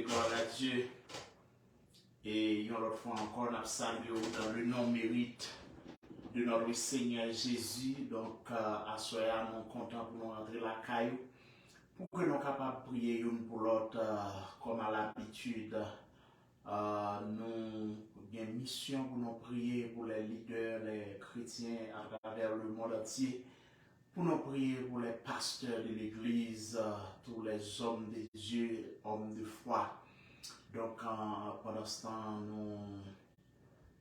Gloire à Dieu. Et une autre fois encore, nous saluons dans le nom mérite de notre Seigneur Jésus. Donc, à ce moment, nous sommes contents pour nous rentrer la caillou, pour que nous soyons capables de prier une pour l'autre, comme à l'habitude. Nous avons une mission pour nous prier pour les leaders, les chrétiens à travers le monde entier. Pour nous prier pour les pasteurs de l'Église, tous les hommes de Dieu, hommes de foi. Donc, pendant ce temps, nous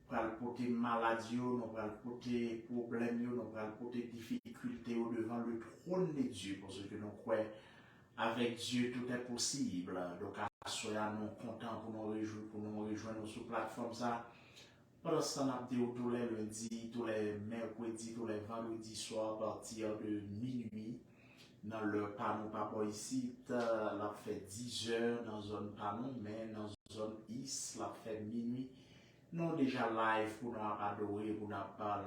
allons porter maladie, nous allons porter problèmes, nous allons porter difficultés devant le trône de Dieu, parce que nous croyons avec Dieu tout est possible. Donc, soyons nous contents pour nous rejoindre sur la plateforme. Pendant ce temps, nous avons tous les lundis, tous les mercredis, tous les vendredis soirs à partir de minuit. Dans le panneau papa ici, la fait 10 heures dans zone panneau, mais dans zone is, la fait minuit. Nous déjà live pour nous adorer, pour nous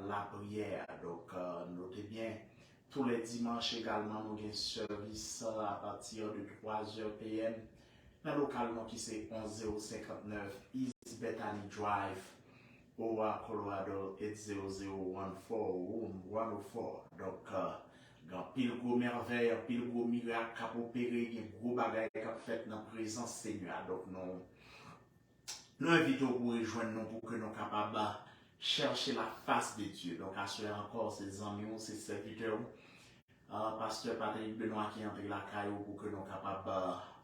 la prière. Donc, notez bien, tous les dimanches également, nous avons un service à partir de 3h PM. Dans le local qui c'est 11059 East Bethany Drive. Owa, Colorado 80014 Room 104. Donc, pile gros merveille, pile gros miracle qui a opéré, il y a gros bagaille qui a fait dans la présence Seigneur. Donc, nous invitons pour rejoindre nous pour que nous soyons capables de chercher la face de Dieu. Donc, assurer encore ses amis, ses serviteurs, Pasteur Patrick Benoît qui entre la caillou pour que nous soyons capables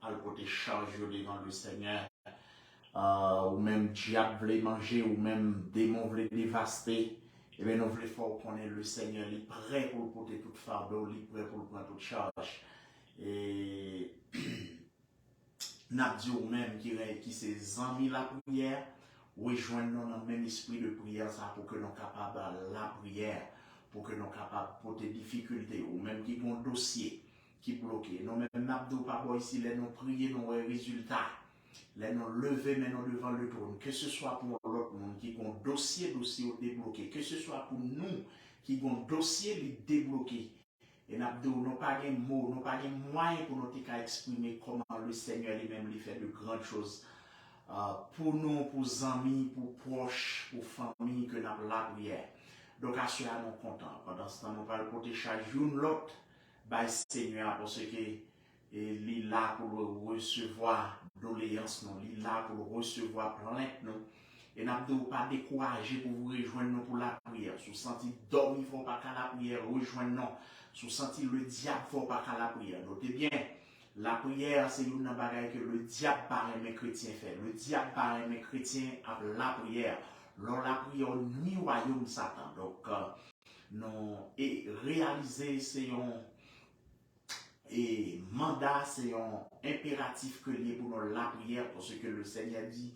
de porter charge devant le Seigneur. Ou même diable voulait manger, ou même démon voulait dévaster, et bien nous voulons faire connaître le Seigneur, il est prêt pour porter toute fardeau, il est prêt pour prendre toute charge. Et nous avons dit même qui ses amis la prière, rejoignons dans le même esprit de prière ça, pour que nous soyons capables de la prière, pour que nous soyons capables de porter des difficultés, ou même qui ont un dossier qui est bloqué. Nous même n'avons pas ici, nous prions nos résultats. Les nous lever maintenant devant le trône, que ce soit pour l'autre monde qui a un dossier débloqué, que ce soit pour nous qui avons un dossier débloqué. Et nous n'avons pas de mots, nous n'avons pas de moyens pour nous exprimer comment le Seigneur lui-même lui fait de grandes choses. Pour nous, pour amis, pour proches, pour famille, que nous avons la prière. Donc, à cela, nous sommes contents. Pendant ce temps, nous allons porter chaque jour l'autre, par Seigneur, parce que il est là pour recevoir doléances, il est là pour recevoir plainte. Et nous ne pas décourager pour vous rejoindre pour la prière. Si vous sentez dormir, il ne faut pas qu'à la prière, rejoindre. Si vous sentez le diable, il ne faut pas qu'à la prière. Notez bien, La prière, c'est une bagaille que le diable paraît mes chrétiens fait. Le diable paraît mes chrétiens avec la prière. Lors la prière, ni royaume Satan. Donc, non, et réaliser, c'est un et mandat, c'est un impératif que lié pour nous la prière, parce que le Seigneur dit,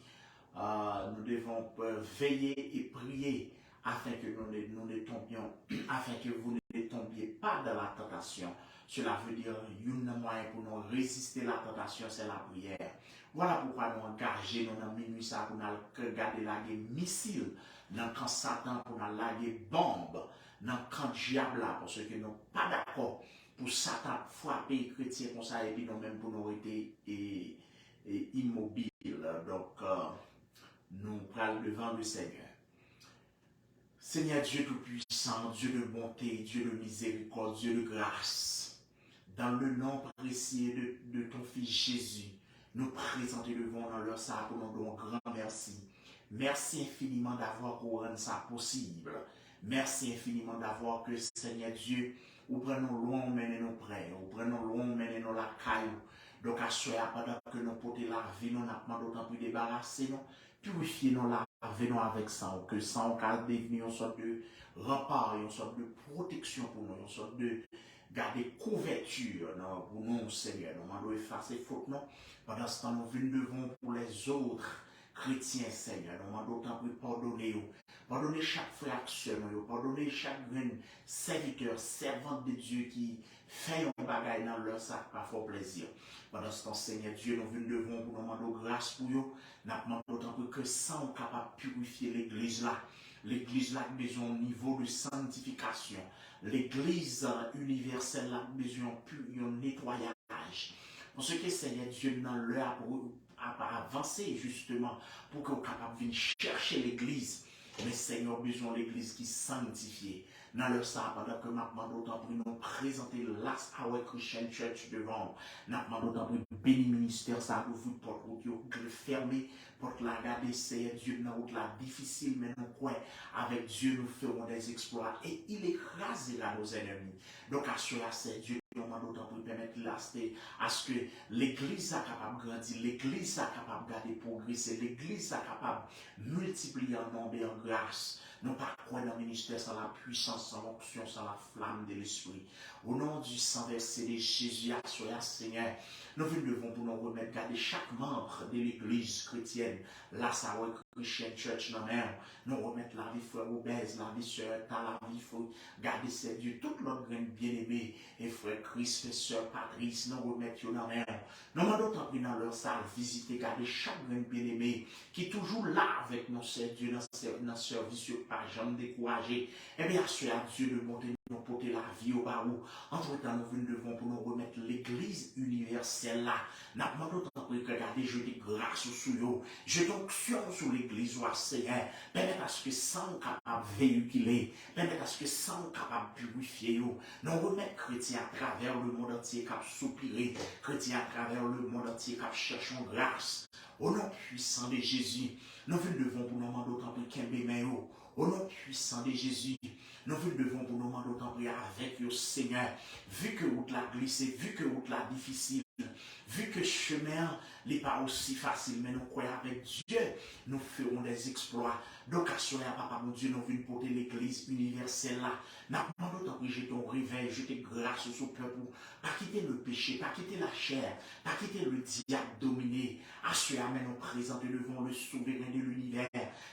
nous devons veiller et prier afin que nous ne tombions, afin que vous ne tombiez pas dans la tentation. Cela veut dire, un moyen pour nous résister à la tentation, c'est la prière. Voilà pourquoi nous engageons dans minuit ça pour nous garder la missile, dans quand Satan pour nous laguer bombe, dans quand diable là, parce que nous ne sommes pas d'accord pour Satan frapper les chrétiens comme ça, et puis nous-mêmes pour nous rester immobiles. Donc, nous prenons devant le Seigneur. Seigneur Dieu Tout-Puissant, Dieu de bonté, Dieu de miséricorde, Dieu de grâce, dans le nom précieux de ton Fils Jésus, nous présentons devant dans leur salle pour nous donner un grand merci. Merci infiniment d'avoir rendu ça possible. Merci infiniment d'avoir que Seigneur Dieu, ou prenons loin, menez-nous près, ou prenons loin, menez-nous la caille. Donc, à ce moment pendant que nous portons la vie, nous n'avons d'autant plus débarrasser, nous, purifiez-nous la vie avec sang, que sang va devenir une sorte de rempart, une sorte de protection pour nous, une sorte de garder couverture pour nous, Seigneur. Nous demandons effacer faute, non. Pendant ce temps, nous venons devant pour les autres chrétiens, Seigneur. Nous demandons d'autant plus pardonner. Pardonnez chaque fraction, pardonnez chaque serviteur, servante de Dieu qui fait un bagage dans leur sac par fort plaisir. Pendant ce temps, Seigneur Dieu, nous venons devant pour nous demander grâce pour eux. Nous demandons d'autant plus que ça, on est capable de purifier l'église là. L'église là a besoin d'un niveau de sanctification. L'église universelle là a besoin d'un nettoyage. Parce que Seigneur Dieu, dans l'heure pour avancer justement, pour qu'on soit capable de venir chercher l'église. Mais Seigneur, besoin de l'église qui est sanctifiée. Dans le ça, pendant que nous demandons d'autant plus nous présenter Last Hour Christian Church devant. Nous demandons d'autant plus béni ministère, ça ouvre porte route, fermé, porte la garder, Seigneur Dieu, dans route là difficile, mais nous croyons, avec Dieu, nous ferons des exploits et il écrasera nos ennemis. Donc, à cela, c'est Dieu. Nous demandons d'autant plus permettre à ce que l'église soit capable de grandir, l'église soit capable de garder progresser, l'église soit capable de multiplier en nombre et en grâce. Nous pas croire dans le ministère sans la puissance, sans l'onction, sans la flamme de l'esprit. Au nom du sang versé de Jésus, à cela, Seigneur, nous devons pour nous remettre, garder chaque membre de l'église chrétienne, la Sawa Christian Church, nous remettre la vie frère obèse, la vie sœur, la vie frère, garder ces dieux, toute notre graine bien-aimée, et frère Christ, sœur Patrice, nous remettre dans mer. Nous demandons tant pis dans leur salle, visiter, garder chaque graine bien-aimée, qui est toujours là avec nos sœurs Dieu, dans le service, pas jamais découragé. Eh bien, à Dieu de monter, nous porter la vie au bas où. Entre-temps, nous venons devant pour nous remettre l'église universelle là. Nous demandons tant pis, regardez, jeter grâce sur eux, jeter onction sur l'église ou à Seigneur. Permettez à ce que sans capable de véhiculer, permettez à ce que sans capable de purifier, nous remettre chrétiens à travers le monde entier qui a soupiré, chrétiens à travers le monde entier qui a cherché grâce. Au nom puissant de Jésus, nous devons pour nous demander autant de Kembe. Au nom puissant de Jésus, nous devons pour nous demander autant de avec le Seigneur. Vu que route la glissée, vu que route la difficile, vu que le chemin n'est pas aussi facile, mais nous croyons avec Dieu, nous ferons des exploits. Donc, à cela, Papa, mon Dieu, nous venons porter l'église universelle là. Nous demandons tant que j'ai ton réveil, jeter grâce au peuple, pas quitter le péché, pas quitter la chair, pas quitter le diable dominé. À cela, nous présenter devant le souverain de l'univers.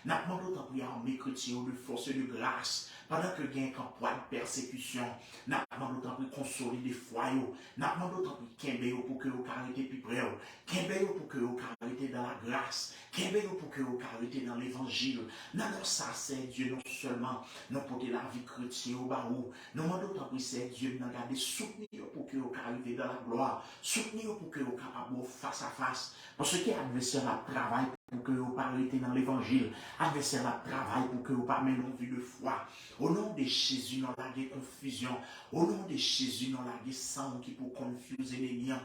Nous demandons tant que en chrétiens de force et de grâce. Pendant que gain un poids de persécution, nous demandons tant que consolider foyer. Nous demandons tant que Kembe pour que vous arrêtez plus près. Kembe pour que vous arrêtez dans la grâce. Kembe pour que vous arrêtez dans l'évangile. Non, ça c'est Dieu, non seulement nous porter la vie chrétienne au barreau. Nous demandons tant que c'est Dieu, nous garder soutenir pour que vous arrivez dans la gloire. Soutenir pour que vous capable face à face. Parce que l'adversaire a travail pour que vous arrêtez dans l'évangile. L'adversaire a travail pour que vous pas mener une vie de foi. Au nom de Jésus, nous avons confusion. Au nom de Jésus, nous avons sang qui pour confuser les liens.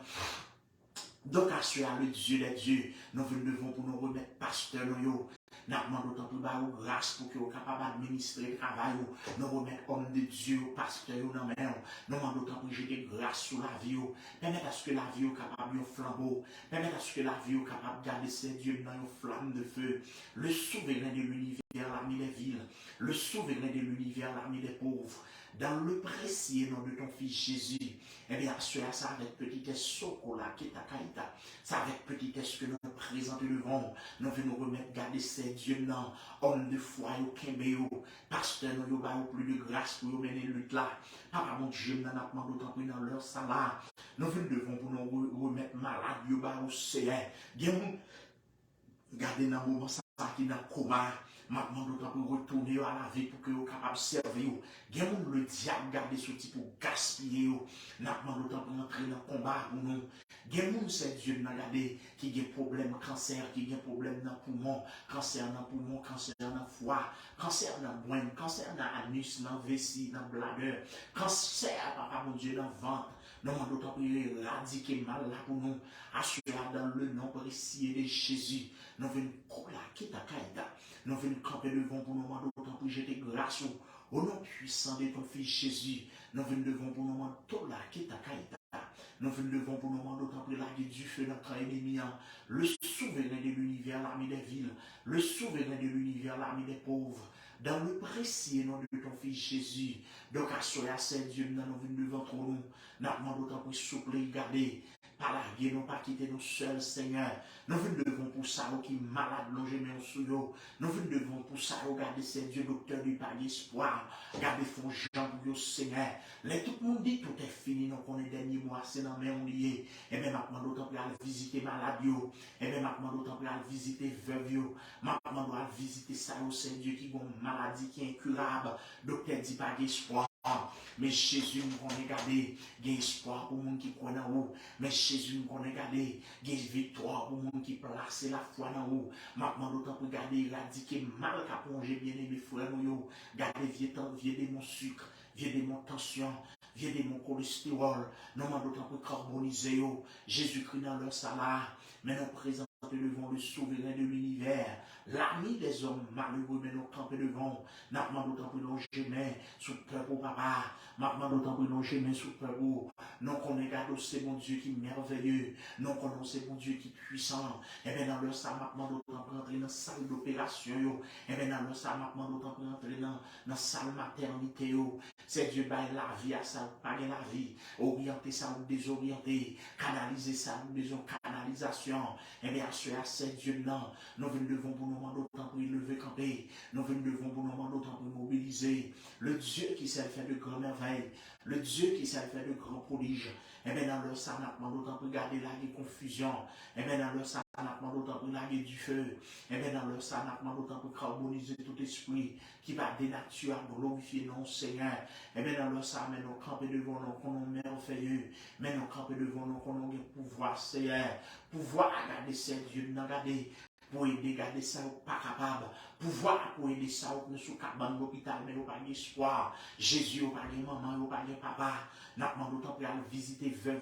Donc, à cela, le Dieu des dieux, nous devons pour nous remettre pasteur, Nous demandons autant pour la grâce pour que vous capable d'administrer le travail. Nous remettons homme de Dieu, pasteur, dans la main. Nous demandons autant pour jeter grâce sur la vie. Permettez à ce que la vie soit capable de flambeau. Permettez à ce que la vie soit capable de garder ses dieux dans une flamme de feu. Le souverain de l'univers, l'ami des villes. Le souverain de l'univers, l'ami des pauvres. Dans le précieux nom de ton fils Jésus, eh bien, ça avec petitesse Sokola, Ketakaïta, ça avec petitesse que nous présentons devant, nous venons remettre, garder ces dieux non, hommes de foi, au Kembéo, pasteur, nous avons plus de grâce pour mener le lutte là. Papa, mon Dieu, nous avons d'autant plus dans leur salle. Nous venons devant pour nous remettre malade, nous avons au CR. Gardez dans le moment ça qui est dans le coma. Maintenant, d'autant pour retourner à la vie pour que vous soyez capable de servir. Il y a le diable garder ce type pour gaspiller. Maintenant, d'autant pour entrer dans le combat pour nous. Il y a c'est Dieu qui a des problèmes cancer, qui a des problèmes dans le poumon, cancer dans le poumon, cancer dans le foie, cancer dans le boine, cancer dans l'anus, dans le vessie, dans le bladder, cancer, papa mon Dieu, dans le ventre. Nous demandons d'autant pour éradiquer mal là pour nous. Assurer dans le nom précieux de Jésus. Nous venons collaquer ta caïda. Nous venons camper devant pour nous demander autant pour jeter grâce au nom puissant de ton fils Jésus. Nous venons devant pour nous demander tout là qui ta caïda. Nous venons devant pour nous demander autant pour la du feu dans notre ennemi. Le souverain de l'univers, l'armée des villes. Le souverain de l'univers, l'armée des pauvres. Dans le précieux nom de ton fils Jésus. Donc, assurer à ces dieux, nous venons devant nous. Nous demandons autant pour souple et garder. Par la vie, nous pas quitter nous seuls, Seigneur. Nous venons devant pour ça, qui est malade, longé, mais sous yo. Nous venons devant pour ça, regardez ces dieux, docteur du pas d'espoir. Regardez font Jean pour yo, Seigneur. Les tout le monde dit tout est fini, nous connaissons dernier mois, c'est dans mes liés. Et bien, maintenant, d'autant pour aller visiter malade yo. Et bien, maintenant, d'autant pour aller visiter veuve yo. Maintenant, doit visiter ça, c'est Dieu qui a une maladie qui est incurable. Docteur dit pas d'espoir. Mais Jésus nous connaît garder, il y a espoir pour les gens qui croient en haut. Mais Jésus nous connaît garder, il y a victoire pour les gens qui placent la foi en haut. Maintenant, d'autant pour garder, éradiquer mal qu'à plonger bien aimé frère nous. Garder vieux démon sucre, vieux démon tension, vieux démon cholestérol. Nous demandons d'autant pour carboniser. Jésus-Christ dans leur salaire. Mais nous présentons devant le souverain de l'univers. L'ami des hommes malheureux, mais nous camper devant. Nous demandons d'autant pour nous gémer sous peur pour papa. Nous demandons d'autant pour nous gémer sous peur pour. Nous connaissons c'est mon Dieu qui est merveilleux. Nous connaissons mon Dieu qui est puissant. Et bien dans le salle, nous demandons d'autant pour entrer dans la salle d'opération. Et bien dans le salle, nous demandons d'autant pour entrer dans la salle maternité. C'est Dieu baille la vie à ça, pas la vie. Orienter ça ou désorienter. Canaliser ça ou besoin canalisation. Et bien à ces Dieu non. Nous venons devant pour nous demander autant pour lever camper. Nous venons devant pour nous demander autant pour mobiliser. Le Dieu qui sait faire de grandes merveilles. Le Dieu qui sait faire de grands prodiges. Et bien dans leur sang, nous demandons autant pour garder la confusion. Et bien dans leur sang, nous demandons autant pour larguer du feu. Et bien dans leur sang, nous demandons autant pour carboniser tout esprit qui va dénaturer, glorifier non Seigneur. Et bien dans leur sang, mais nous camper devant nous, qu'on nous merveilleux. Mais nous camper devant nous, qu'on nous pouvoir Seigneur. Pouvoir garder ces dieux, nous garder. Pour aider garder ça pas capable pouvoir pour aider ça nous sous cabane l'hôpital mais pas d'espoir Jésus pas de maman pas de papa n'a demandé autant pour aller visiter veuve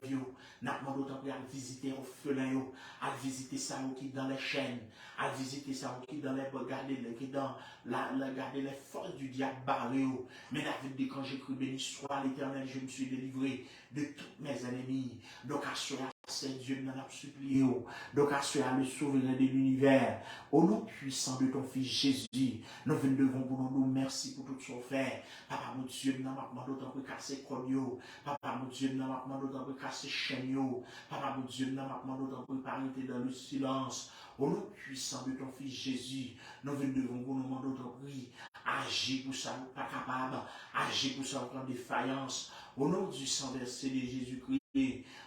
n'a demandé autant pour aller visiter orphelin à visiter ça qui dans les chaînes à visiter ça qui dans les regarder qui dans la garder les forces du diable barré mais David dit quand j'ai cru béni soit l'Éternel je me suis délivré de tous mes ennemis donc assurer c'est Dieu nous a supplié. Donc, assurer le souverain de l'univers. Au nom puissant de ton fils Jésus, nous venons devant pour nous merci pour tout ce qu'on fait. Papa, mon Dieu, nous avons d'autant pour casser le Papa, mon Dieu, nous avons d'autant pour casser chaîne. Papa, mon Dieu, nous avons d'autant pour arrêter dans le silence. Au nom puissant de ton fils Jésus, nous venons devant pour nous demander d'autant pour agir pour ça, pas capable. Agir pour ça, en défaillance. Au nom du sang versé de Jésus-Christ.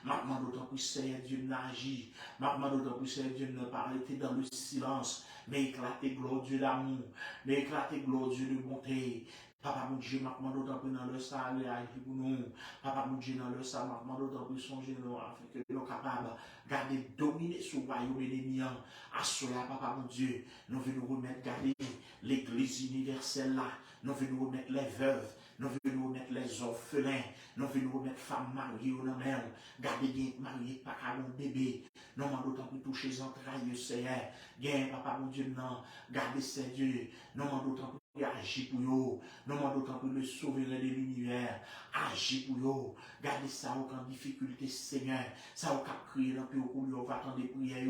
Maintenant d'autant plus Seigneur Dieu n'agit. Maintenant d'autant plus Seigneur Dieu ne pas arrêter dans le silence. Mais éclater gloire Dieu d'amour. Mais éclater gloire Dieu de bonté. Papa mon Dieu, maintenant d'autant plus dans le salut agit pour nous. Papa mon Dieu dans le salut, maintenant d'autant plus songer nous afin que nous sommes capables de garder, dominer ce royaume ennemi. Assurer papa mon Dieu, nous venons remettre garder l'église universelle là. Nous venons remettre les veuves. Nous venons remettre les orphelins. Nous venons remettre femmes mariées ou non même. Garder bien mariées, pas qu'à mon bébé. nous demandons autant pour toucher les entrailles, Seigneur. Gain, papa, mon Dieu, non. Gardez, Seigneur. Nous demandons autant pour agir pour eux. Nous demandons autant pour le souverain de l'univers. Agir pour eux. Gardez ça aucun difficulté, Seigneur. Ça aucun crier dans le pays où on va attendre des prières.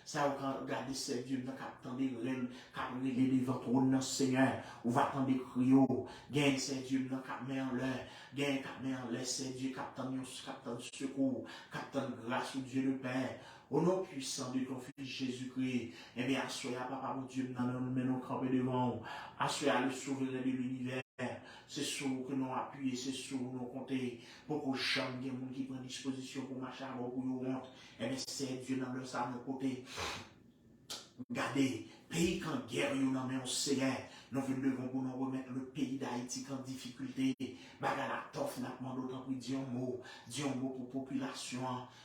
Ça aucun garder, Seigneur, dans attendre des reines, cap régler devant trône, Seigneur. On va attendre des crier. Gain, Seigneur, dans cap met en l'air. Gain, cap met en l'air, Seigneur, cap tendre secours, cap tendre grâce au Dieu le Père. Au nom puissant de ton Fils Jésus-Christ, eh bien, assoya, papa, mon Dieu, nous menons camper devant. Assoya le souverain de l'univers. C'est sur que nous appuyons, c'est sur nous compter. Pour que jamais il y ait des gens qui prennent disposition pour marcher avant pour nous honte. Eh bien, c'est Dieu dans le sang à nos côtés. Regardez, pays qu'en guerre, nous avons Seigneur. Nous devons pour nous remettre le pays d'Haïti en difficulté. Bagala tof, n'a demandé autant pour dire un mot pour population,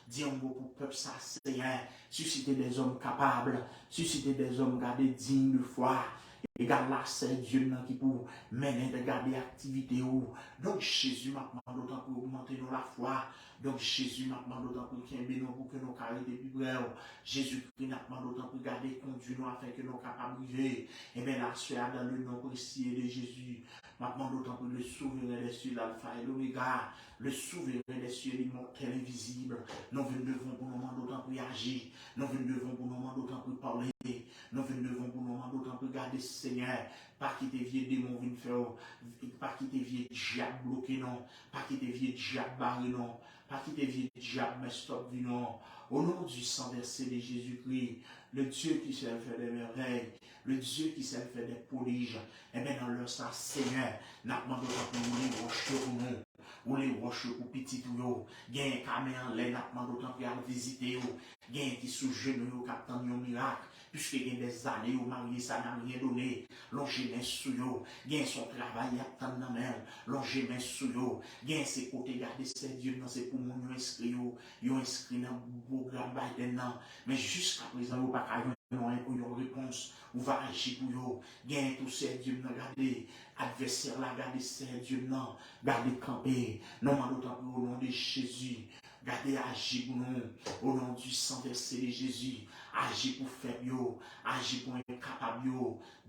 dire un mot pour peuple, ça, Seigneur. Susciter des hommes capables, susciter des hommes gardés dignes de foi. Et garde là, c'est Dieu qui pour mener de garder activité. Donc Jésus m'a demandé autant pour augmenter nous la foi. Donc Jésus m'a demandé autant pour qu'il y ait pour que nos carrés des bibliothèques. Jésus-Christ m'a demandé autant pour garder conduire nous afin que nous capables de vivre. Et bien là, c'est dans le nom précieux de Jésus. M'a demandé autant pour le souverain des cieux, l'alpha et l'oméga. Le souverain des cieux, l'immortel invisible. Nous devons pour nous demander autant pour agir. Nous devons pour nous demander autant pour parler. Nous devons pour nous demander autant pour garder Seigneur. Pas qui te vieux démons viennent faire. Pas qui te vieux diable bloqué non. Pas qui te vieux diable barré non. Pas qui te vieux diable mais stop non. Au nom du sang versé de Jésus-Christ, le Dieu qui sait faire des merveilles, le Dieu qui sait faire des prodiges, et bien dans leur sang, Seigneur, n'a pas demandé pour nous les roches pour nous. Ou les roches pour petit ou yo, gain caméra en l'air, n'a pas demandé pour visiter yo, gain qui sous genou yo, captant un miracle. Puisque il y a des années où marié, ça n'a rien donné. L'ongé sous yo. Gain son travail à tant de même. L'ongé sous yo. Gain ses côtés, garder ses dieux, non, c'est pour mon inscrit yo. Yo inscrit dans le programme Biden, non. Mais jusqu'à présent, yo pas qu'à une réponse. Ou va agir pour yo. Gain tous ces dieux, non, garder. Adversaire là, garder ces dieux, non. Garder camper. Non, mais d'autant plus au nom de Jésus. Gardez agir pour nous, au nom du sang versé de Jésus. Agir pour faible, agir pour incapable.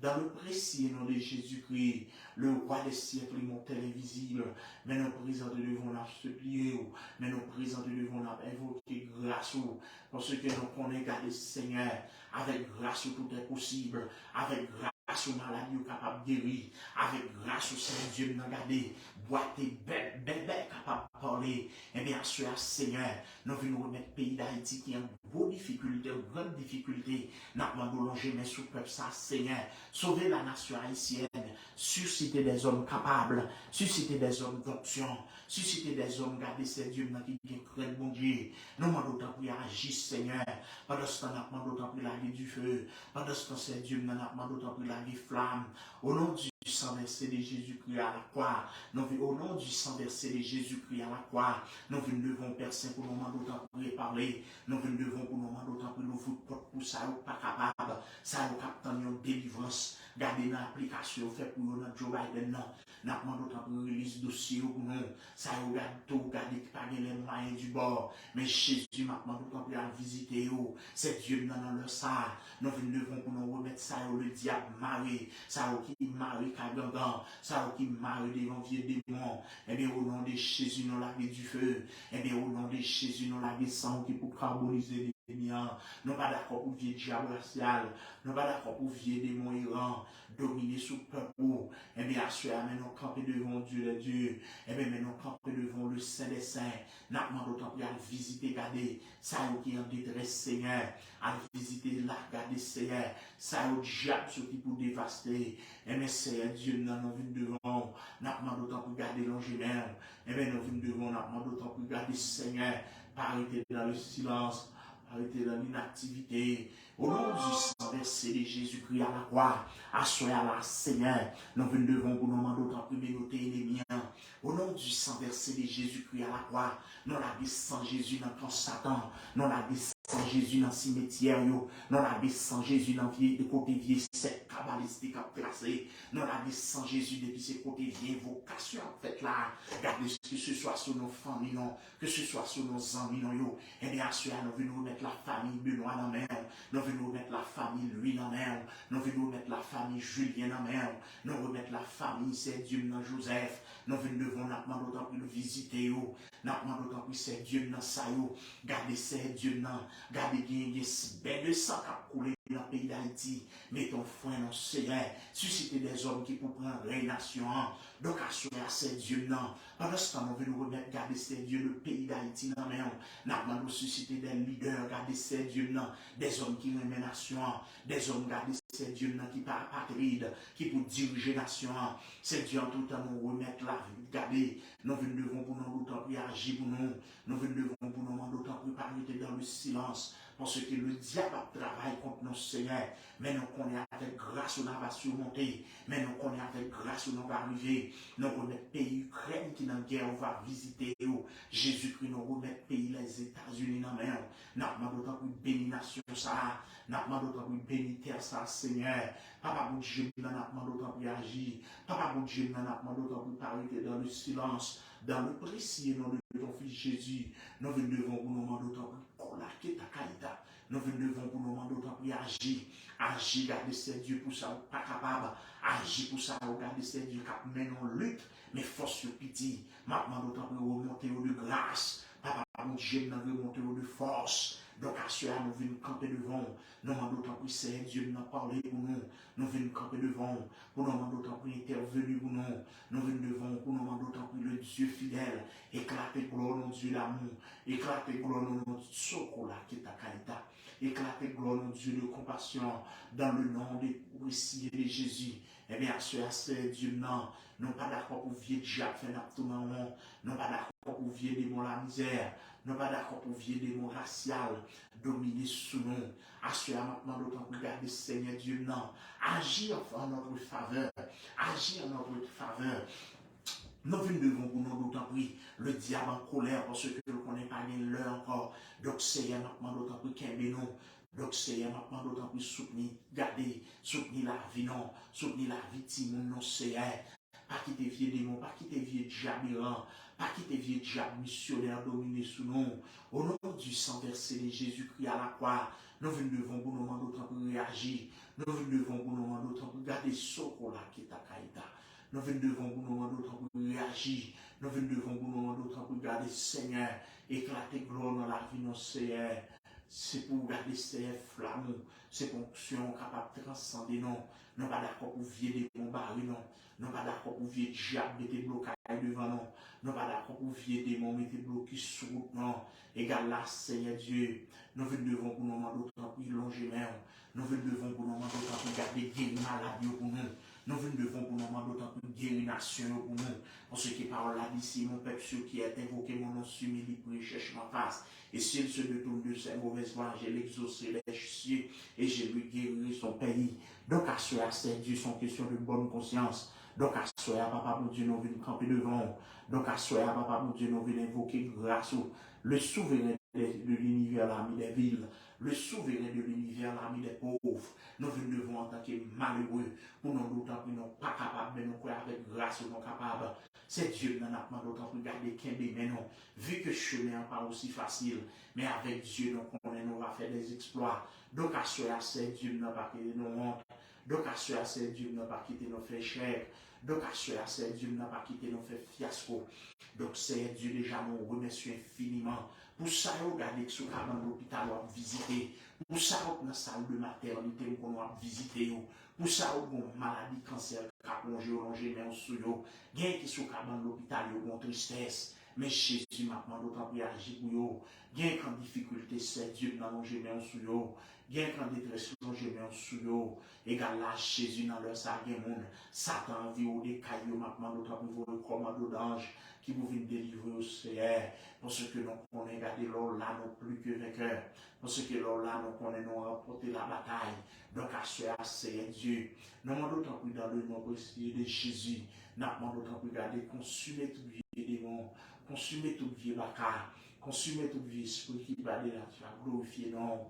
Dans le précieux nom de Jésus-Christ, le roi des siècles, immortel invisible. Mais nous présentons devant nous supplier, mais nous présentons devant nous invoquer grâce. Parce que nous connaissons, garder Seigneur, avec grâce tout est possible, avec grâce aux maladies capables de guérir, avec grâce au Saint-Dieu, nous garder, boîte belle capable de parler. Eh bien, Seigneur, nous venons remettre le pays d'Haïti qui a une bonne difficulté, une grande difficulté. Nous avons longer mais sous peuple ça, Seigneur. Sauver la nation haïtienne, susciter des hommes capables, susciter des hommes d'option, susciter des hommes, garder ces dieux qui craignent bon Dieu. Nous demandons autant pour agir, Seigneur. Pendant ce temps, nous demandons autant pour la vie du feu. Pendant ce temps, ces dieux, nous demandons autant pour la vie flamme. Au nom du sang versé de Jésus-Christ à la croix, au nom du sang versé de Jésus-Christ à la croix, nous devons percer pour nous demander autant pour parler, nous devons pour nous demander autant pour nous foutre pour ça, pas capable, ça, nous captons une délivrance, garder une application, fait pour nous, notre Joe Biden, nous demandons autant pour release dossier pour nous, ça, nous garde tout, garder qui pas les moyens du bord, mais Jésus m'a demandé autant pour visiter, c'est Dieu dans leur ça, nous devons pour nous remettre ça, le diable maré, ça, qui maré, ça qui marre devant vieux démons, et bien au nom de Jésus, nous laver du feu, et bien au nom de Jésus, nous laver sang qui pour carboniser les miens, nous pas d'accord pour vieux diable racial, nous pas d'accord pour vieux démons errants, dominer sous peuple, et bien assurer, mais nous camper devant Dieu les dieux, et bien nous camper devant le Saint des Saints, nous demandons autant pour visiter, garder, ça qui est en détresse, Seigneur, à visiter là, garder, Seigneur, ça au diable, ce qui pour dévaster, et bien Seigneur, Dieu, nous avons vu devant, nous demandons autant pour garder l'angélin, et bien nous venons devant, nous demandons autant pour garder, Seigneur, pas arrêter dans le silence, arrêter dans l'inactivité, au nom du sang versé de Jésus-Christ à la croix, assoyez à la Seigneur, nous venons devant pour nous demander autant pour noter les miens, au nom du sang versé de Jésus-Christ à la croix, nous la sans Jésus dans ton Satan, nous la sans Jésus dans le cimetière, nous l'avons sans Jésus dans le côté vieux, c'est cabalistique à placer. Nous l'avons sans Jésus depuis ces côtés vieux, vocation en fait là. Regardez que ce soit sur nos familles, que ce soit sur nos amis, et bien sûr, nous venons mettre la famille Benoît dans la main, nous venons mettre la famille Louis dans la main, nous venons mettre la famille Julien dans la main, nous remettre la famille c'est Dieu dans Joseph, nous venons nous d'autant plus visiter, nous d'autant plus c'est Dieu dans ça, gardez c'est Dieu dans. Gardez bien, il y a bel de sang qui a coulé dans le pays d'Haïti. Mettons foi dans le Seigneur. Susciter des hommes qui pour prendre la nation. Donc, assurer à ces dieux, non. Pendant ce temps, on veut nous remettre, garder ces dieux, le pays d'Haïti, non, mais on a nous susciter des leaders, garder ces dieux, non. Des hommes qui remettent la nation. Des hommes, garder ces dieux, non, qui parlent patride, qui pour diriger la nation. Ces dieux, en tout temps, nous remettre la vie. Garder, nous devons pour nous d'autant plus agir pour nous. Nous devons pour nous d'autant plus parler dans le silence. Parce que le diable travaille contre nos seigneurs. Mais nous connaissons avec grâce, on va surmonter. Mais nous connaissons avec grâce, on va arriver. Nous remettre pays Ukraine qui est en guerre, on va visiter. Jésus-Christ, nous remettre pays les États-Unis dans la main. Nous demandons d'autant plus béni nation ça. Nous demandons d'autant plus béni terre ça, Seigneur. Papa, bon Dieu, nous demandons d'autant plus agir. Papa, bon Dieu, nous demandons d'autant plus parler dans le silence. Dans le précieux nom de ton fils Jésus, nous devons pour nous demander d'autant plus collaquer ta caïta. Nous devons pour nous demander d'autant plus agir. Agir, garder ces dieux pour ça, pas capable. Agir pour ça, regarder ces dieux qui mènent en lutte, mais force sur pitié. Maintenant, d'autant plus remonter de grâce. Papa, mon Dieu, nous remonter de force. Donc, à cela, nous venons camper devant. Nous demandons d'autant plus, c'est Dieu nous a parlé pour nous. Nous venons camper devant. Pour nous demander d'autant plus intervenir pour nous. Nous venons devant. Pour nous demander d'autant plus le Dieu fidèle. Éclater gloire, notre Dieu l'amour. Éclater gloire, notre socola qui est à Kaïta. Éclater gloire, notre Dieu de compassion. Dans le nom des récits de Jésus. Eh bien, à cela, c'est Dieu, non. Nous pas d'accord pour vieux diable faire notre tour. Nous pas d'accord pour vieux démon la misère. Nous pas d'accord pour vieux démon racial dominer sous nous. Assurer maintenant d'autant plus garder Seigneur Dieu, non. Agir en notre faveur. Agir en notre faveur. Nous devons pour nous d'autant plus le diable en colère parce que nous ne connaissons pas l'heure encore. Donc Seigneur maintenant d'autant plus qu'aimer nous. Donc Seigneur maintenant d'autant plus soutenir, garder, soutenir la vie non, soutenir la victime non Seigneur. Pas quitter vieux démons, pas quitter vieux diable, pas quitter vieux diable missionnaire dominé sous nous. Au nom du sang versé de Jésus-Christ à la croix, nous devons pour nous demander d'autant plus réagir. Nous devons pour nous demander d'autant plus garder ce qu'on a qui est à Kaïta. Nous devons pour nous demander d'autant plus réagir. Nous devons pour nous demander d'autant plus garder Seigneur, éclater gloire dans la vie de nos Seigneur. C'est pour garder ces flammes, ces fonctions capables de transcender, non. Nous pas d'accord pour vider des barils, non. Nous pas d'accord pour vider diable, mettre bloqué devant, non. Nous pas d'accord pour vider des mots, mettre bloqué sous route, non. Égal là, Seigneur Dieu, nous devons pour nous demander d'autant plus longer, nous devons pour nous demander d'autant plus garder guérir maladie pour nous. Nous devons pour nous demander d'autant plus guérir nation pour nous. Pour ce qui parle là d'ici, mon peuple qui est invoqué, mon nom s'humilie pour chercher ma face. Et s'il se détourne de ses mauvaises voies, j'ai l'exaucé les cieux et j'ai lui guéri son pays. Donc, à ce c'est Dieu, sont question de bonne conscience. Donc, à ce papa, mon Dieu, nous venons camper devant. Donc, à ce papa, mon Dieu, nous venons invoquer grâce le souverain de l'univers, l'ami des villes. Le souverain de l'univers, l'ami des pauvres. Nous devons en tant que malheureux, pour nous d'autant que nous ne sommes pas capables, mais nous croyons avec grâce, nous sommes capables. C'est Dieu qui nous a d'autant plus garder Kembe, mais non. Vu que le chemin n'est pas aussi facile, mais avec Dieu, nous va faire des exploits. Donc, à ce c'est Dieu qui n'a pas quitté nos hontes. Donc, à ce c'est Dieu qui n'a pas quitté nos faits chers. Donc, à ce c'est Dieu qui n'a pas quitté nos faits fiasco. Donc, c'est Dieu déjà, nous remercions infiniment. Pour ça, regardez que ce cas dans l'hôpital, on va visiter. Pour ça, dans la salle de maternité, on va visiter. Pour ça, on a maladie, cancer, capongé, rongé, mais on sous yo. Bien qui sont dans l'hôpital, ils ont tristesse. Mais Jésus maintenant d'autant plus agir pour eux. Bien qu'en difficulté, c'est Dieu dans l'ongé, mais on sous yo. Bien qu'en détresse, l'ongé, mais on sous yo. Égal là, Jésus dans leur salle, Satan envie ou des cailloux maintenant d'autant plus vous le commando d'ange qui vous vient délivrer au Seigneur. Parce que nous connaissons garder l'or là, non plus que vainqueur. Parce que l'or là, nous connaissons remporter la bataille. Donc, à ce Seigneur Dieu, nous demandons d'autant plus dans le nom précieux de Jésus. Nous demandons d'autant plus garder, consumer tout vieux démon, consumer tout vieux bacard, Consumez tout vieux esprit qui va de nature à glorifier, non.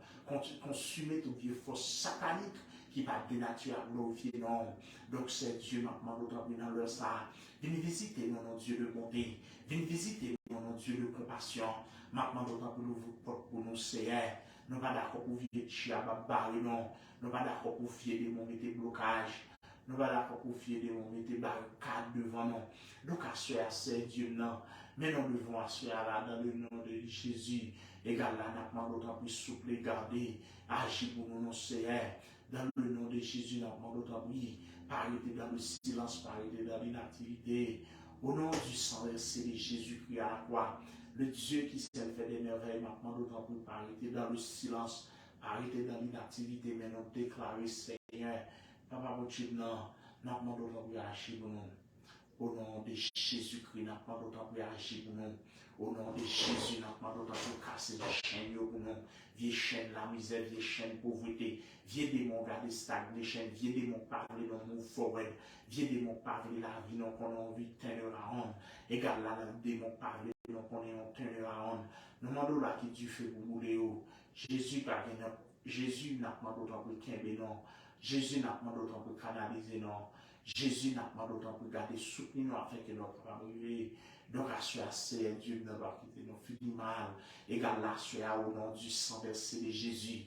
Consumez tout vieux force satanique qui va de nature à glorifier, non. Donc c'est Dieu maintenant notre dans leur ça. Venez visiter mon Dieu de bonté. Venez visiter mon Dieu de compassion. Maintenant notre pour nous Seigneur. Nous pas d'accord pour vivre chia barré, non. Nous pas d'accord pour fier de mon métier blocage. Nous pas d'accord pour fier de mon métier barricade devant nous. Donc assurer c'est Dieu non. Mais nous devons assurer là dans le nom de Jésus. Égal là, nous demandons d'autant plus souple et garder, agir pour nous, Seigneur. Dans le nom de Jésus, nous demandons d'autant plus parler dans le silence, parler dans l'inactivité. Au nom du sang versé de Jésus-Christ à la croix, le Dieu qui s'est fait des merveilles, nous demandons d'autant plus parler dans le silence, parler dans l'inactivité, mais nous déclarer, Seigneur, Papa, mon Dieu, nous demandons d'autant plus agir pour nous. Au nom de Jésus-Christ, n'a pas d'autant pour agir pour nous. Au nom de Jésus, n'a pas d'autant pour casser les chaînes pour nous. Vieux chaîne la misère, vieux chaîne pauvreté, vieux démon garder stagner chaîne, vieux démon parler dans mon forêt, vieux démon parler la vie, non qu'on a envie de tenir à rendre. Égal là, le démon parler, non qu'on est en tenir à rendre. Nous demandons là qui tu fais pour nous. Jésus n'a pas d'autant pour qu'un non. Jésus n'a pas d'autant pour canaliser non. Jésus n'a pas d'autant pour garder soutenir nous afin que notre famille. Donc, assurez Dieu ne va quitter nos filles du mal. Égal l'assurez au nom du sang versé de Jésus.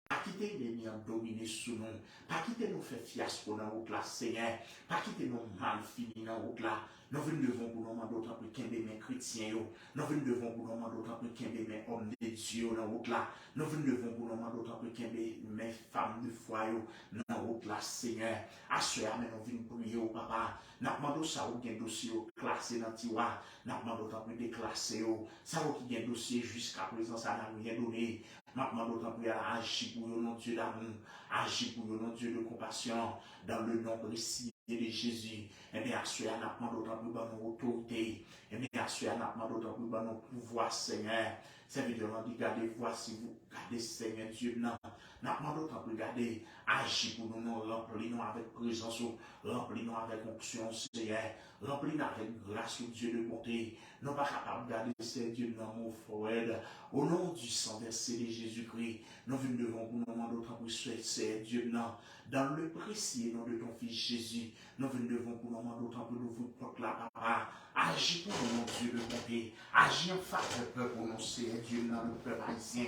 Pas quitter l'ennemi en dominer sous nous. Pas quitter nous faire fiasco dans notre là, Seigneur. Pas quitter nous mal finis dans notre là. Nous venons devant pour nous d'autant plus qu'un des mains chrétiens. Nous venons devant pour nous d'autant plus qu'un des mains hommes de Dieu dans notre là. Nous venons devant pour nous d'autant plus qu'un des mains femmes de foi dans notre là, Seigneur. Assurez, mais nous venons prier au papa. Nous demandons ça ou un dossier classé dans Tiwa. Nous demandons d'autant plus déclassé. Ça ou qui a un dossier jusqu'à présent, ça n'a rien donné. Maintenant, d'autant plus agir pour le nom de Dieu d'amour, agir pour le nom de Dieu de compassion, dans le nom précis de Jésus. Et bien, assurer maintenant d'autant plus dans nos autorités. Et bien, assurer maintenant d'autant plus dans nos pouvoirs, Seigneur. C'est évidemment de garder, voici vous, gardez, Seigneur Dieu, non. Maintenant d'autant plus garder, agir pour nous, remplir-nous avec présence, remplir-nous avec onction, Seigneur. Remplis-nous avec grâce, Dieu de bonté. Nous pas capables de garder, Seigneur Dieu, dans mon forêt. Au nom du sang versé de Jésus-Christ, nous venons devant vous, nous d'autant plus Seigneur Dieu, non. Dans le précieux nom de ton Fils Jésus, nous venons devant vous, nous d'autant plus nous vous porte la parole. Agis pour nous, Dieu de bonté. Agis en faveur pour nous, Seigneur Dieu, dans le peuple haïtien.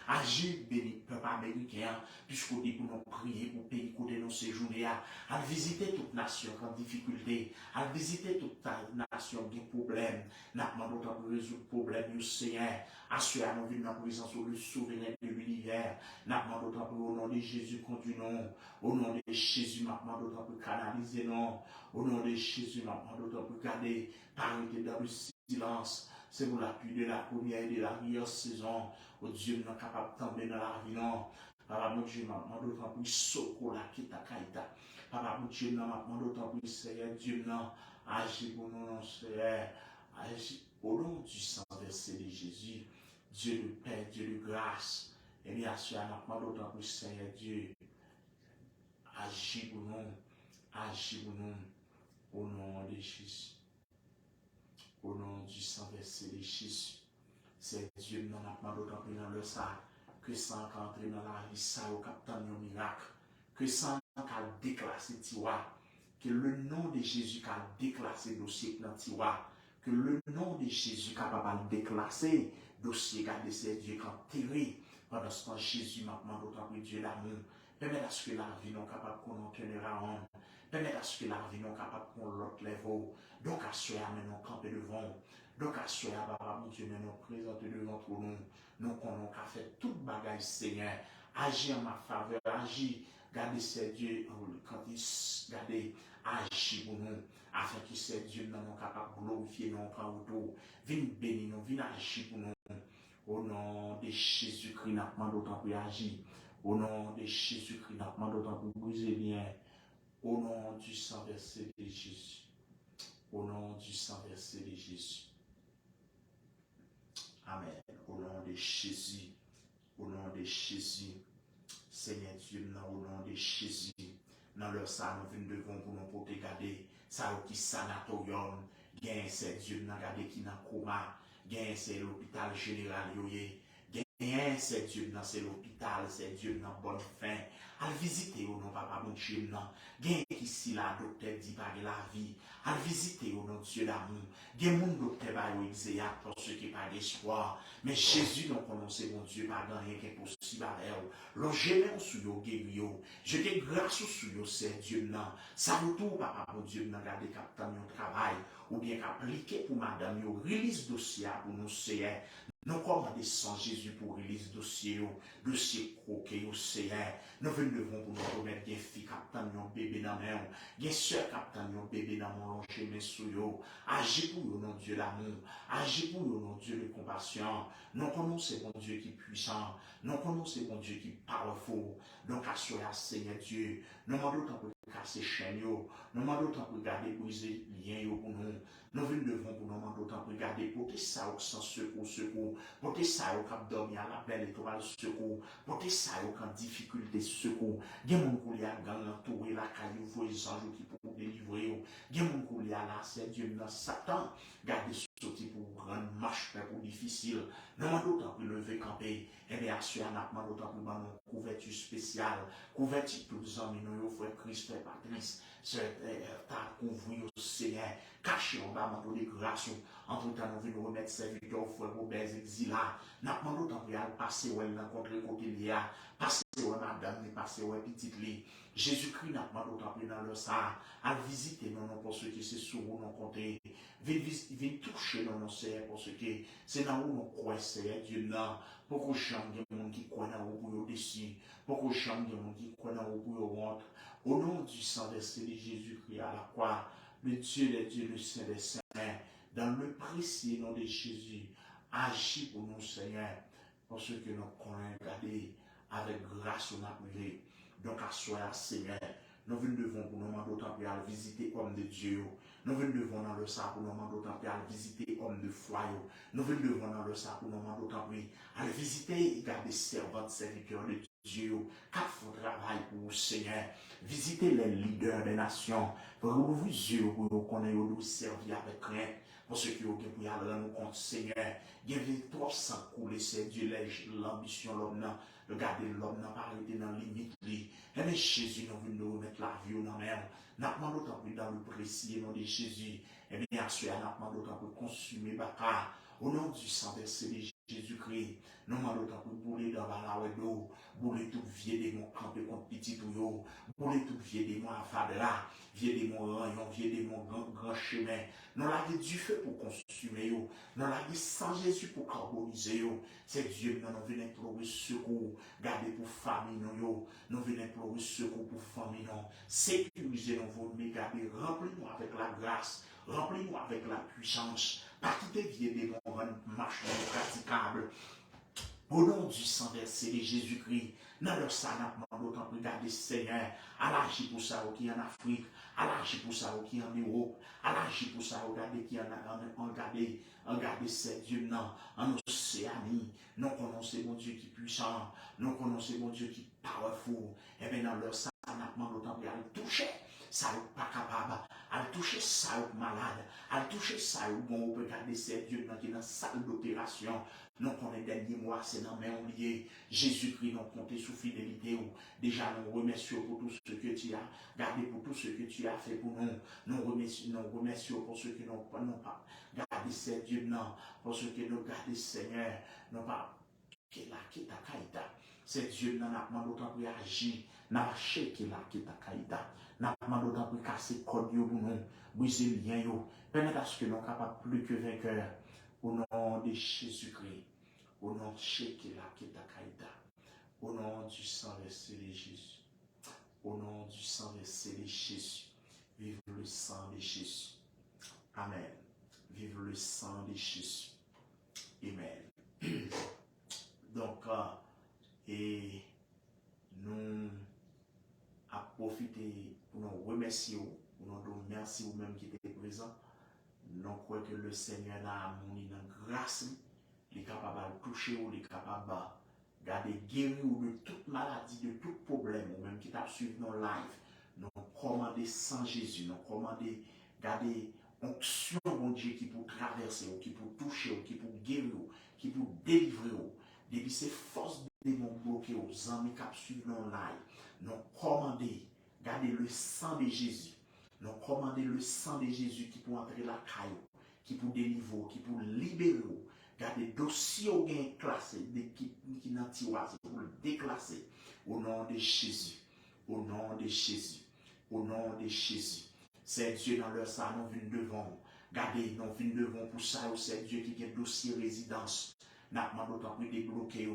Agis, béni, peuple américain, puisqu'on dit pour nous prier, pour pays côté nos séjourner, à visiter toute nation en difficulté, à visiter toute nation qui a des problèmes, n'a pas d'autant pour résoudre le problème, Seigneur, assurer à nous vivre dans la présence le souverain de l'univers, n'a pas d'autant pour au nom de Jésus conduisons, au nom de Jésus, n'a pas d'autant pour canaliser non, au nom de Jésus, n'a pas d'autant pour garder, parler dans le silence. C'est pour l'appui de la première et de la meilleure saison. Oh Dieu, nous sommes capables de tomber dans la vie, non. Papa, mon Dieu, nous d'autant plus soko la kita kaita. Papa, mon Dieu, nous d'autant plus Seigneur, Dieu, non. Agis pour nous, non, Seigneur. Agis au nom du sang versé de Jésus. Dieu de paix, Dieu de grâce. Et bien sûr, nous d'autant plus Seigneur, Dieu. Agis pour nous. Agis pour nous. Au nom de Jésus. Au nom du sang versé de Jésus. C'est Dieu nous n'a pas d'autant plus dans le ça que sans qu'entrer dans la vie ça au capitaine un miracle que sans qu'à déclasser Tiwa que le nom de Jésus qu'a déclassé dossier dans Tiwa que le nom de Jésus capable de déclasser dossier qu'a décès Dieu qu'a enterré pendant ce temps Jésus m'a demandé d'autant plus Dieu l'amour permet à ce que la vie non capable qu'on en tiendra en permet à ce que la vie non capable qu'on l'autre lève donc à ce maintenant camper devant. Donc, à ce moment-là, mon Dieu, nous présentons devant nous, nous connaissons qu'à faire toute bagaille, Seigneur. Agis en ma faveur, agis, gardez ces dieux, quand ils gardez, agis pour nous, afin que ces dieux nous soient capables de glorifier nous en retour. Viens bénir nous, viens agir pour nous. Au nom de Jésus-Christ, nous demandons d'autant pour agir. Au nom de Jésus-Christ, nous demandons d'autant pour briser bien. Au nom du sang versé de Jésus. Au nom du sang versé de Jésus. Amen. Au nom de Jésus. Au nom de Jésus. Seigneur Dieu, au nom de Jésus. Dans leur salle, nous venons devant vous pour te garder. Ça qui sanatorium. Gain, c'est Dieu, nous garder qui n'a coma. Gain c'est l'hôpital général yoye. Gain c'est Dieu dans c'est l'hôpital, c'est Dieu dans bonne fin. Al visiter ou non papa mon Dieu non. Gain qui si la docteur dit pas la vie. Al visiter ou non Dieu d'amour. Gain mon docteur va yo exéat pour ceux qui pas d'espoir. Mais Jésus non prononcer mon Dieu pas rien qui est possible à elle. L'on génère sous yo guéri yo. Je te grâce sous yo c'est Dieu non. Ça retour papa mon Dieu non garder captain yon travail ou bien appliquer pour madame yo release dossier pour nous c'est. Nous commandons sans Jésus pour release dossier croqué au Seigneur. Nous devons pour nous remettre des filles captant un bébé dans main, des soeurs captant un bébé dans mon longe mais sous yo. Agis pour nous, non Dieu l'amour. Agis pour nous, non Dieu de compassion. Nous connaissons bon Dieu qui est puissant. Nous connaissons bon Dieu qui est powerful. Donc assoyez Seigneur Dieu. Nous demandons pour casser chaîne yo. Nous demandons pour garder briser lien yo pour nous. Nous devons pour nous demander autant pour garder pour que ça au sans secours, pour que ça au cap dormir à la belle étoile secours, pour que ça au en difficulté secours. Gen mon kou li a gang entouré la caillou voye anges qui pour délivrer. Gen mon kou li a là c'est Dieu dans Satan, garder sorti pour rendre marche pour difficile. Nous demandons autant pour lever camper. Et bien assurer n'a pas autant pour une couverture spéciale, couverture pour les amis nous frère Christ et Patrice. Ta couvrir au Seigneur, caché en bas, manteau de grâce, en tout temps, nous venons remettre serviteur, frère Robert Exila. N'a pas d'autre pour aller passer où elle rencontre côté Léa, passer où madame, passer où petite lit. Jésus-Christ n'a pas d'autre pour dans le ça, à visiter non pour ceux qui se sur nous compter, viens toucher dans nos Seigneur pour ceux qui c'est dans où nous croyons Seigneur Dieu là, pour que j'aime des gens qui croient dans où pour dessus, pour que j'aime des gens qui croient dans où pour rentre. Au nom du sang versé de Jésus-Christ à la croix, le Dieu des dieux, le Saint des saints, dans le précieux nom de Jésus, agis pour nous, Seigneur, pour ceux que nous connaissons, garder avec grâce au appelé. Donc, assoyez, Seigneur, nous devons pour nous demander autant pour aller visiter homme de Dieu. Nous devons dans le sang pour nous demander autant pour aller visiter homme de foi. Nous devons dans le sang pour nous demander autant pour aller visiter et garder servants, serviteurs de Dieu, quatre font travail pour le Seigneur. Visitez les leaders des nations. Pour ouvrir les yeux, pour qu'on ait nous servir avec crainte. Pour ceux qui ont pour y aller rendre compte, Seigneur. Il y avait trop sans couler, c'est Dieu, l'ambition, l'homme, regardez l'homme, n'a pas arrêté dans la limite. Et bien Jésus, nous venons nous remettre la vie dans la mer. N'a pas d'autant plus dans le précieux nom de Jésus. Et bien, assuré, n'a pas d'autant plus consumer baka. Au nom du sang versé de Jésus-Christ, nous demandons autant pour bouler dans la wedo, bouler tout vieux démon campé contre petit ou yo, bouler tout vieux démon à fadra, vieux démon rayon, vieux démon grand chemin. Nous l'avons du feu pour consumer yo, nous l'avons sans Jésus pour carboniser yo. C'est Dieu nous venons pour le secours, garder pour famille yo, nous venons pour le secours pour famille non. Sécuriser nos mais garder, remplis-nous avec la grâce, remplis-nous avec la puissance. Pas quitter vieux démon rendre marche praticable. Au nom du sang versé de Jésus-Christ, dans leur sang, nous demandons autant pour garder Seigneur, à l'agir pour ça qui est en Afrique, à l'agir pour ça qui est en Europe, à l'agir pour ça qui est en garder ces dieux en Océanie. Nous connaissons mon Dieu qui est puissant, nous connaissons mon Dieu qui est powerful, et bien dans leur sang, nous demandons autant pour aller toucher. Ça n'est pas capable, à toucher ça est malade, à toucher ça est bon, on peut garder ces dieux qui est dans la salle d'opération. Nous connaissons les derniers mois, c'est dans mes oubliés. Jésus-Christ, nous comptons sous fidélité. Déjà, nous remercions pour tout ce que tu as gardé, pour tout ce que tu as fait pour nous. Nous remercions pour ce que nous n'avons pas gardé, ces dieux, non, pour ce que nous gardons, Seigneur, non pas. C'est Dieu, nous avons demandé autant pour agir. Nous avons cherché la kaïta. Nous avons demandé autant pour casser le code pour nous, briser le lien. Permettez à ce que nous sommes capables plus que vainqueurs. Au nom de Jésus-Christ, au nom de Shekela Ketakaïda, au nom du sang versé de Jésus, au nom du sang versé de Jésus, vive le sang de Jésus. Amen. Vive le sang de Jésus. Amen. Donc, et nous avons profité pour nous remercier, pour nous dire merci vous-même qui êtes présents. Nous croyons que le Seigneur a amené dans grâce, il est capable de toucher ou il est capable de garder guérir ou de toute maladie, de tout problème, ou même qui t'a suivi dans live. Nous commandons sans Jésus, nous commandons garder onction, mon Dieu, qui peut traverser, qui peut toucher, qui peut guérir, qui peut délivrer. Depuis ces forces de démons bloquées aux amis qui suivent nos lives, nous commandons, gardez le sang de Jésus. Nous commandons le sang de Jésus qui peut entrer la caille, qui peut délivrer, qui peut libérer. Gardez dossier au gain classé, qui n'en tire, pour le déclasser. Au nom de Jésus. Au nom de Jésus. Au nom de Jésus. C'est Dieu dans leur sang, nous venons devant. Gardez, nous venons devant pour ça, c'est Dieu qui a dossier résidence. Nous avons d'autant plus débloqué.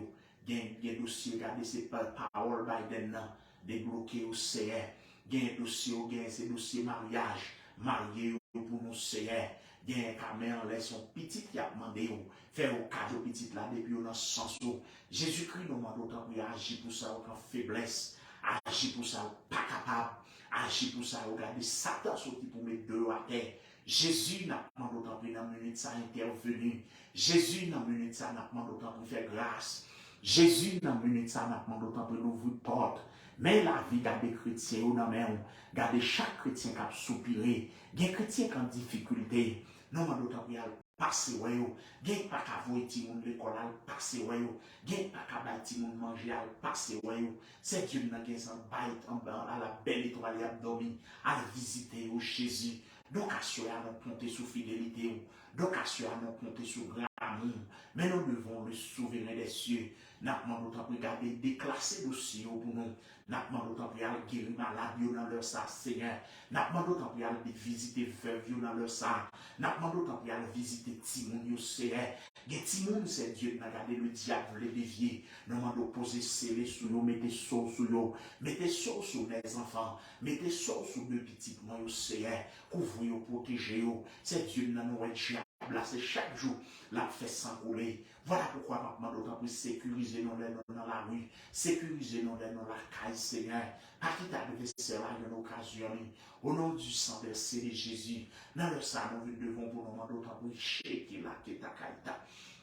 Il y a dossier, regardez, c'est pas parole Biden, débloqué au CR. Il y a un dossier, c'est dossier mariage, marié pour nous CR. Il y a un caméra, son petit qui a demandé, faire au cadeau petit là, depuis dans ce sens. Jésus-Christ nous demande d'autant plus agir pour ça, autant faiblesse, agir pour ça, pas capable. Agis pour ça, regardez, Satan sorti pour mettre deux à terre. Jésus n'a pas d'autant plus dans la minute ça intervenu. Jésus n'a pas minute ça n'a pas d'autant plus faire grâce. Jésus n'a pas minute ça n'a pas d'autant plus ouvrir porte. Mais la vie des chrétiens, ou non, regardez chaque chrétien qui a soupiré. Il y a des chrétiens qui ont difficulté. Non, mais d'autant plus passer, ouais, il n'y a pas qu'à voir ti moun l'école passer, ouais, il n'y a pas qu'à bâtir moun manger passer, ouais. C'est Dieu qui a à la belle étoile et abdomen, à visiter au Jésus. Donc, assurer à nous compter sur fidélité, donc assurer à nous compter sur grand amour. Mais nous devons le souverain des cieux. Nous avons d'autant plus garder, déclasser dossier pour nous. Nous avons d'autant plus guérir malade dans leur sang, Seigneur. Nous avons d'autant plus visiter veuve dans leur sang. Nous avons d'autant plus visiter Timoun, Seigneur. Timoun, c'est Dieu qui a gardé le diable, les dévier. Nous avons posé scellé sur nous, mettez saut sur nous. Mettez saut sur les enfants. Mettez saut sur deux petits moi, Seigneur. Couvrez-vous, protégez-vous. C'est Dieu qui a nous diable. Là, c'est chaque jour, la fait s'enrouler. Voilà pourquoi maintenant d'autant plus sécuriser nos dans la rue, sécuriser nos dans la caille, Seigneur. Pas qu'il t'a donné cela une occasion. Au nom du sang versé de Jésus, dans le sang, nous devons pour nous d'autant plus chéquer la qui est ta caille.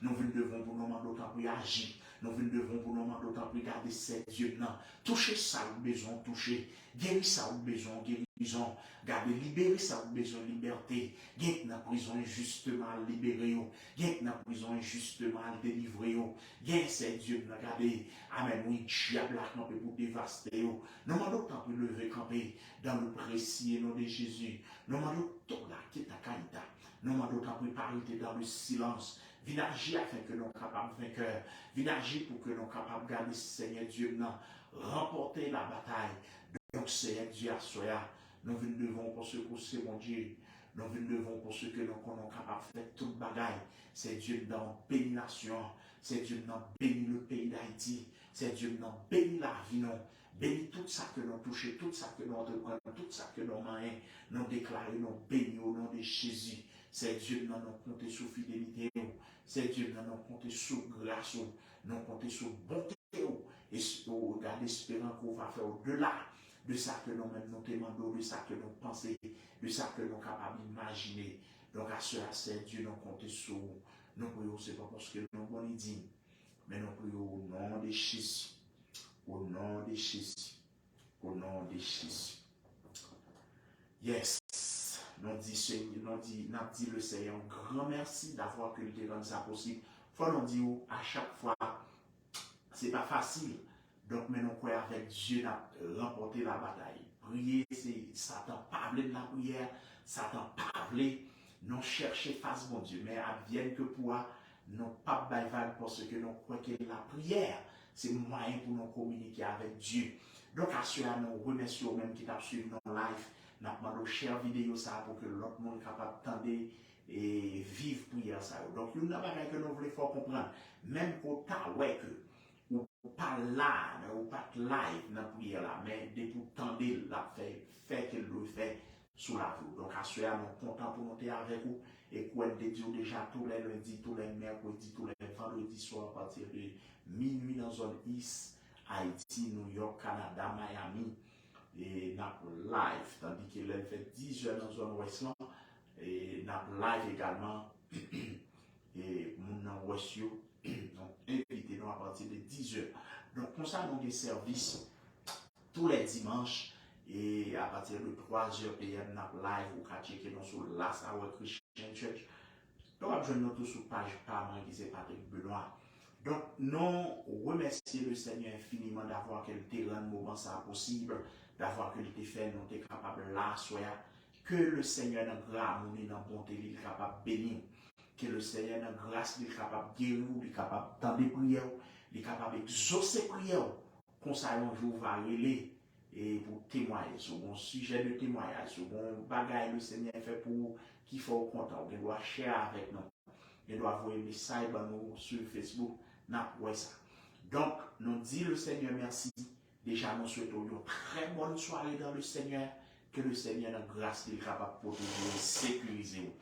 Nous devons pour nous d'autant plus agir. Nous devons pour nous d'autant plus garder ces dieux. Toucher ça, nous besoin toucher. Guérir ça, nous besoin guérison. Garder, libérer ça, nous besoin liberté. Guérir dans la prison justement libérer. Guérir dans la prison justement délivrer. Guérir ces dieux, regardez. Amen, oui, diable a campé pour dévaster. Nous demandons d'autant plus lever camper dans le précieux nom de Jésus. Nous demandons tout là qui est à Kaïta. Nous demandons d'autant plus parler dans le silence. Viens agir afin que nous soyons capables de vainqueur. Viens agir pour que nous soyons capables de garder Seigneur Dieu, remporter la bataille. Donc, Seigneur Dieu, à soi, nous devons pour ce que c'est mon Dieu. Nous devons pour ce que nous sommes capables de faire toute bagaille. C'est Dieu dans béni la nation. C'est Dieu dans béni le pays d'Haïti. C'est Dieu dans béni la vie. Bénis tout ça que nous touchons, tout ça que nous entreprenons, tout ça que nous mains, nous déclarons, nous bénis au nom de Jésus. C'est Dieu dans nous compter sur fidélité. C'est Dieu dans nous compter sur grâce. Nous compter sur bonté. Et regarder espérant qu'on va faire au-delà de ça que nous-mêmes nous demandons, de ça que nous pensons, de ça que nous sommes capables d'imaginer. Donc à cela, c'est Dieu nous compter sur nous prions, c'est pas parce que nous sommes dignes, mais nous prions au nom de Jésus. Au nom de Jésus. Au nom de Jésus. Yes. Nous dit le Seigneur, un grand merci d'avoir que nous rendu ça possible. Faut nous dire à chaque fois, c'est pas facile. Donc, mais nous croyons avec Dieu n'a remporté la bataille. Prier, c'est Satan parler de la prière, Satan parler, nous chercher face mon Dieu, mais advienne que pour nous pas baïval parce que nous croyons que la prière, c'est un moyen pour nous communiquer avec Dieu. Donc, à cela, nous remercions même qui t'a suivi dans live. Nous demandons share vidéo ça pour que l'autre monde soit capable d'attendre et vivre prière ça. Donc, il y a une chose que nous voulons faire comprendre. Même quand tu as que ou pas là, ou pas live dans la prière là, mais dès pour tendre la fait qu'elle le fait sous la vie. Donc, à cela, nous sommes contents pour monter avec vous et qu'on dédie déjà tous les lundis, tous les mercredis, tous les vendredis soirs à partir de minuit dans la zone East, Haïti, New York, Canada, Miami. Et nous live, tandis qu'il fait 10 heures dans la zone ouest, et nous live également, et nous ouest, donc invitez-nous à partir de 10 heures. Donc, comme ça, nous avons des services tous les dimanches, Et à partir de 3h PM, nous live ou qu'à checker nous sur Last Hour Christian Church. Donc, après, nous tous sur page Parlement qui c'est Patrick Benoît. Donc, nous remercions le Seigneur infiniment d'avoir qu'elle te rend moment ça possible, d'avoir qu'elle te fait, nous t'es capable là, soya, que le Seigneur dans grâce, nous dans bonté, il est capable de bénir, que le Seigneur dans grâce, il est capable de guérir, il est capable d'entendre prières, il est capable d'exaucer prières, comme ça un jour va aller et pour témoigner sur un sujet de témoignage, sur un bagage le Seigneur fait pour qu'il faut content, il doit share avec nous, il doit envoyer un message nous sur Facebook. Ça. Donc, nous disons le Seigneur merci. Déjà, nous souhaitons une très bonne soirée dans le Seigneur. Que le Seigneur, dans grâce, est capable de protéger et sécuriser.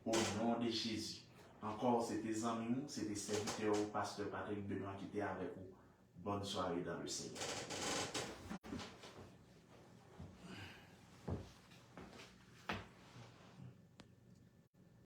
Au nom de Jésus. Encore, c'était amis, c'était serviteur au pasteur Patrick Benoît qui était avec vous. Bonne soirée dans le Seigneur.